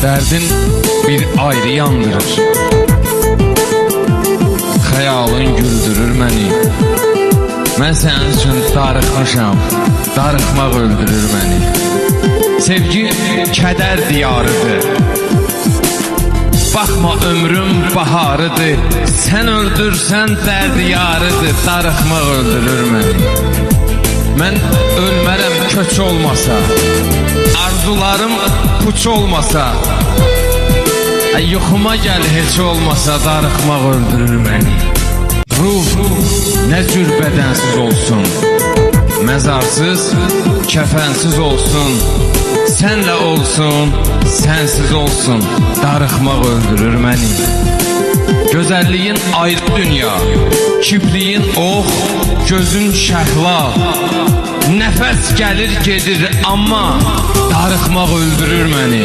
Dərdin bir ayrı yandırır. Xəyalın güldürür məni. Mən sənin üçün darıxmışam, darıxmaq öldürür məni. Sevgi kədər diyarıdır. Baxma ömrüm baharıdır. Sən öldürsən dərd yarıdır. Darıxmaq öldürür məni. Mən ölmərəm köç olmasa, arzularım puç olmasa, yuxuma gəl heç olmasa, darıxmaq öldürür məni. Ruh nə cür bədənsiz olsun, məzarsız, kəfənsiz olsun, sənlə olsun, sənsiz olsun, darıxmaq öldürür məni. Gözəlliyin ayrı dünya, kibriyin ox, gözün şəhla, nəfəs gəlir gedir amma darıxmaq öldürür məni.